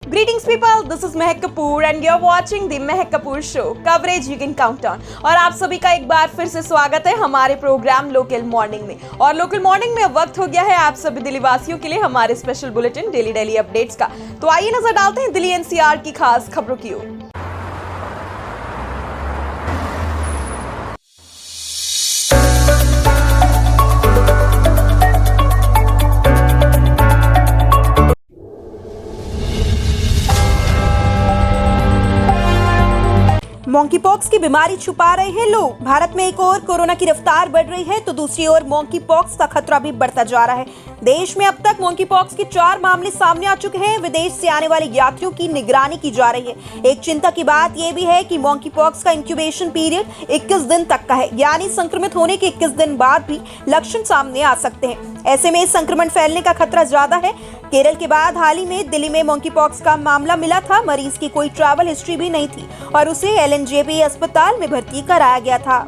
Greetings people, this is Mehak Kapoor and you're watching the Mehak Kapoor Show, coverage you can count on। और आप सभी का एक बार फिर से स्वागत है हमारे प्रोग्राम लोकल मॉर्निंग में। और लोकल मॉर्निंग में वक्त हो गया है आप सभी दिल्ली वासियों के लिए हमारे स्पेशल बुलेटिन डेली अपडेट्स का। तो आइए नजर डालते हैं दिल्ली एनसीआर की खास खबरों की ओर। मॉन्की पॉक्स की बीमारी छुपा रहे हैं लोग। भारत में एक और कोरोना की रफ्तार बढ़ रही है तो दूसरी ओर मॉन्की पॉक्स का खतरा भी बढ़ता जा रहा है। देश में अब तक मॉन्की पॉक्स के 4 मामले सामने आ चुके हैं। विदेश से आने वाले यात्रियों की निगरानी की जा रही है। एक चिंता की बात यह भी है कि मॉन्की पॉक्स का इंक्यूबेशन पीरियड 21 दिन तक का है, यानी संक्रमित होने के 21 दिन बाद भी लक्षण सामने आ सकते हैं। ऐसे में संक्रमण फैलने का खतरा ज्यादा है। केरल के बाद हाल ही में दिल्ली में मॉन्की पॉक्स का मामला मिला था। मरीज की कोई ट्रैवल हिस्ट्री भी नहीं थी और उसे एलएनजेपी अस्पताल में भर्ती कराया गया था।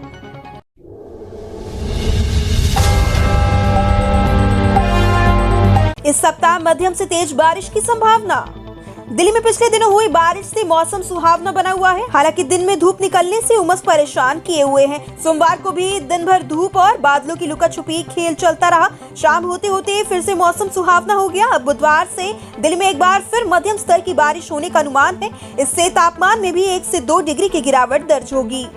इस सप्ताह मध्यम से तेज बारिश की संभावना। दिल्ली में पिछले दिनों हुई बारिश से मौसम सुहावना बना हुआ है। हालांकि दिन में धूप निकलने से उमस परेशान किए हुए हैं। सोमवार को भी दिन भर धूप और बादलों की लुका छुपी खेल चलता रहा। शाम होते होते फिर से मौसम सुहावना हो गया। अब बुधवार से दिल्ली में एक बार फिर मध्यम स्तर की बारिश होने का अनुमान है। इससे तापमान में भी 1 से 2 डिग्री की गिरावट दर्ज होगी।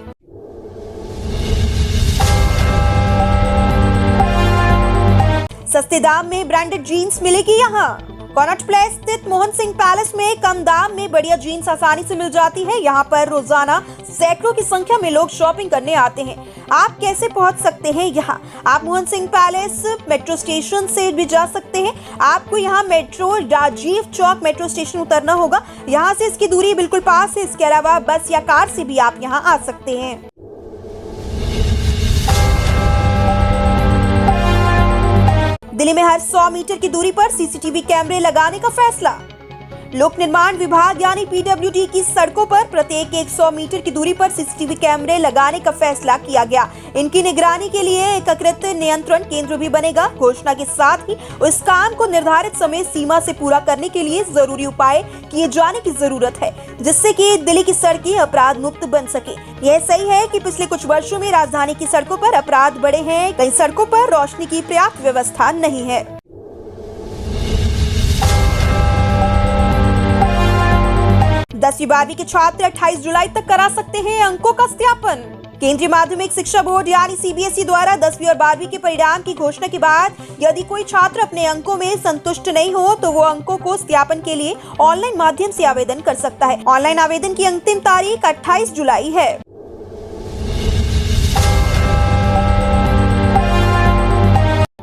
सस्ते दाम में ब्रांडेड जीन्स मिलेगी यहाँ। कॉनॉट प्लेस स्थित मोहन सिंह पैलेस में कम दाम में बढ़िया जीन्स आसानी से मिल जाती है। यहाँ पर रोजाना सैकड़ों की संख्या में लोग शॉपिंग करने आते हैं। आप कैसे पहुँच सकते हैं यहाँ? आप Mohan Singh palace metro station से भी जा सकते हैं। आपको यहाँ metro Rajiv Chowk metro station उतरना होगा। यहाँ से इसकी दूरी बिल्कुल पास है। इसके अलावा बस या कार से भी आप यहाँ आ सकते हैं। दिल्ली में हर 100 मीटर की दूरी पर सीसीटीवी कैमरे लगाने का फैसला। लोक निर्माण विभाग यानी पीडब्ल्यूडी की सड़कों पर प्रत्येक 100 मीटर की दूरी पर सीसीटीवी कैमरे लगाने का फैसला किया गया। इनकी निगरानी के लिए एकीकृत नियंत्रण केंद्र भी बनेगा। घोषणा के साथ ही उस काम को निर्धारित समय सीमा से पूरा करने के लिए जरूरी उपाय किए जाने की जरूरत है, जिससे कि दिल्ली की सड़कें अपराध मुक्त बन सके। यह सही है कि पिछले कुछ वर्षों में राजधानी की सड़कों पर अपराध बढ़े हैं। कई सड़कों पर रोशनी की पर्याप्त व्यवस्था नहीं है। 10वीं 12वीं के छात्र 28 जुलाई तक करा सकते हैं अंकों का सत्यापन। केंद्रीय माध्यमिक शिक्षा बोर्ड यानी सीबीएसई द्वारा 10वीं और 12वीं के परिणाम की घोषणा के बाद यदि कोई छात्र अपने अंकों में संतुष्ट नहीं हो तो वो अंकों को सत्यापन के लिए ऑनलाइन माध्यम से आवेदन कर सकता है। ऑनलाइन आवेदन की अंतिम तारीख 28 जुलाई है।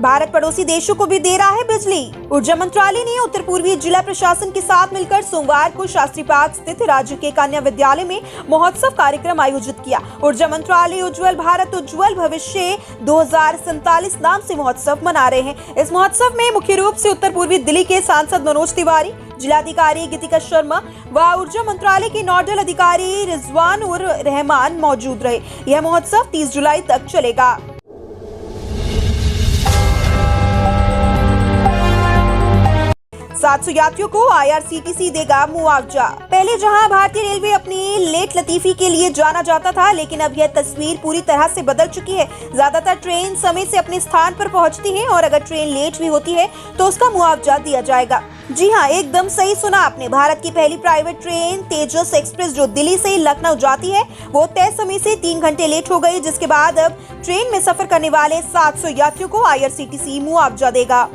भारत पड़ोसी देशों को भी दे रहा है बिजली। ऊर्जा मंत्रालय ने उत्तर पूर्वी जिला प्रशासन के साथ मिलकर सोमवार को शास्त्री पार्क स्थित राज्य के कन्या विद्यालय में महोत्सव कार्यक्रम आयोजित किया। ऊर्जा मंत्रालय उज्ज्वल भारत उज्ज्वल भविष्य 2047 नाम से महोत्सव मना रहे हैं। इस महोत्सव में मुख्य रूप से उत्तर पूर्वी दिल्ली के सांसद मनोज तिवारी, जिलाधिकारी गीतिका शर्मा व ऊर्जा मंत्रालय के नोडल अधिकारी रिजवान उर रहमान मौजूद रहे। यह महोत्सव 30 जुलाई तक चलेगा। 700 यात्रियों को आईआरसीटीसी देगा मुआवजा। पहले जहां भारतीय रेलवे अपनी लेट लतीफी के लिए जाना जाता था, लेकिन अब यह तस्वीर पूरी तरह से बदल चुकी है। ज्यादातर ट्रेन समय से अपने स्थान पर पहुंचती है और अगर ट्रेन लेट भी होती है तो उसका मुआवजा दिया जाएगा। जी हाँ, एकदम सही सुना आपने। भारत की पहली प्राइवेट ट्रेन तेजस एक्सप्रेस जो दिल्ली से लखनऊ जाती है वो तय समय से 3 घंटे लेट हो गई, जिसके बाद अब ट्रेन में सफर करने वाले 700 यात्रियों को आईआरसीटीसी मुआवजा देगा।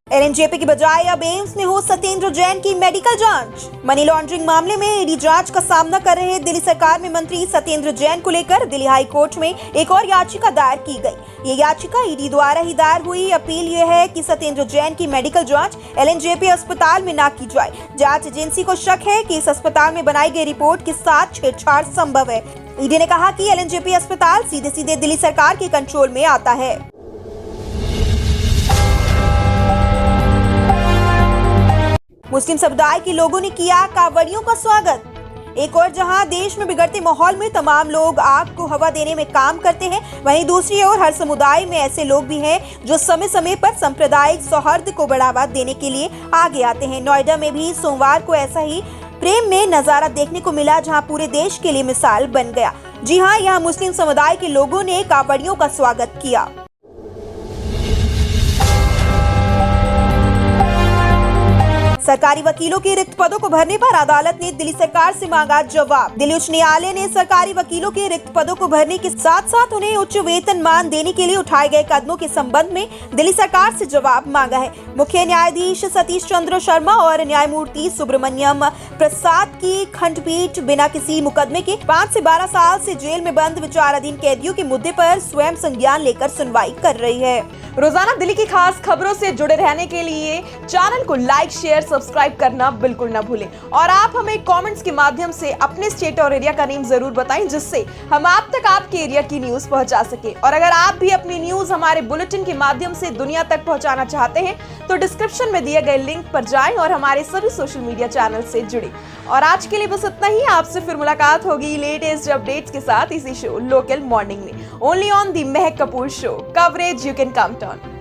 एलएनजेपी की बजाय अब एम्स में हो सत्येंद्र जैन की मेडिकल जांच। मनी लॉन्ड्रिंग मामले में ईडी जांच का सामना कर रहे दिल्ली सरकार में मंत्री सत्येंद्र जैन को लेकर दिल्ली हाई कोर्ट में एक और याचिका दायर की गई। ये याचिका ईडी द्वारा ही दायर हुई। अपील यह है कि सत्येंद्र जैन की मेडिकल जांच एलएनजेपी अस्पताल में न की जाए। जांच एजेंसी को शक है कि इस अस्पताल में बनाई गई रिपोर्ट के साथ छेड़छाड़ संभव है। ईडी ने कहा कि एलएनजेपी अस्पताल सीधे सीधे दिल्ली सरकार के कंट्रोल में आता है। मुस्लिम समुदाय के लोगों ने किया कांवड़ियों का स्वागत। एक और जहां देश में बिगड़ते माहौल में तमाम लोग आग को हवा देने में काम करते हैं, वहीं दूसरी ओर हर समुदाय में ऐसे लोग भी हैं जो समय समय पर सांप्रदायिक सौहार्द को बढ़ावा देने के लिए आगे आते हैं। नोएडा में भी सोमवार को ऐसा ही प्रेम में नजारा देखने को मिला, जहां पूरे देश के लिए मिसाल बन गया। जी हां, यहां मुस्लिम समुदाय के लोगों ने कावड़ियों का स्वागत किया। सरकारी वकीलों के रिक्त पदों को भरने पर अदालत ने दिल्ली सरकार से मांगा जवाब। दिल्ली उच्च न्यायालय ने सरकारी वकीलों के रिक्त पदों को भरने के साथ साथ उन्हें उच्च वेतनमान देने के लिए उठाए गए कदमों के संबंध में दिल्ली सरकार से जवाब मांगा है। मुख्य न्यायाधीश सतीश चंद्र शर्मा और न्यायमूर्ति सुब्रमण्यम प्रसाद की खंडपीठ बिना किसी मुकदमे के 5 से 12 साल से जेल में बंद विचाराधीन कैदियों के मुद्दे पर स्वयं संज्ञान लेकर सुनवाई कर रही है। रोजाना दिल्ली की खास खबरों से जुड़े रहने के लिए चैनल को लाइक, शेयर, सब्सक्राइब करना बिल्कुल ना भूलें। और आप हमें कमेंट्स के माध्यम से अपने स्टेट और एरिया का नेम जरूर बताएं, जिससे हम आप तक आपके एरिया की न्यूज पहुंचा सके। और अगर आप भी अपनी न्यूज हमारे बुलेटिन के माध्यम से दुनिया तक पहुंचाना चाहते हैं तो डिस्क्रिप्शन में दिए गए लिंक पर जाएं और हमारे सभी सोशल मीडिया चैनल से जुड़े। और आज के लिए बस इतना ही। आपसे फिर मुलाकात होगी लेटेस्ट अपडेट्स के साथ इसी शो लोकल मॉर्निंग में, only on the Mahak Kapoor show. Coverage you can count on.